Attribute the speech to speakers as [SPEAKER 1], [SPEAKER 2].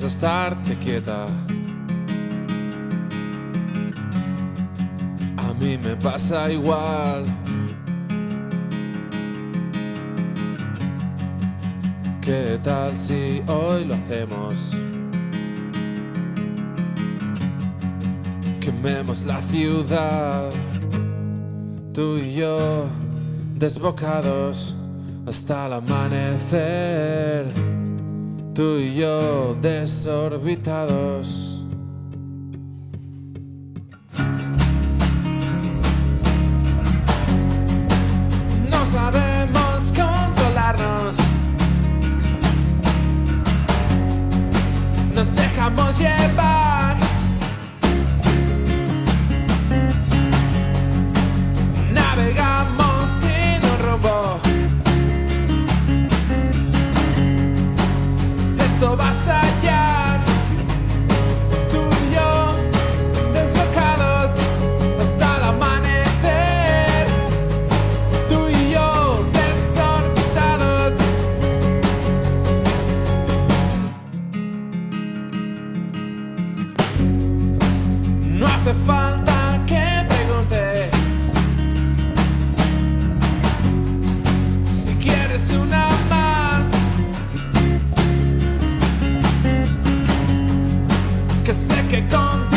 [SPEAKER 1] a estarte quieta. A mí me pasa igual. ¿Qué tal si hoy lo hacemos? Quememos la ciudad, tú y yo, desbocados hasta el amanecer, tú y yo, desorbitados. No sabemos controlarnos, nos dejamos llevar. Navegamos sin un rumbo. Esto va a estallar. Tú y yo, desbocados hasta el amanecer. Tú y yo, desorbitados. No hace falta que pregunte si quieres una más, que sé que con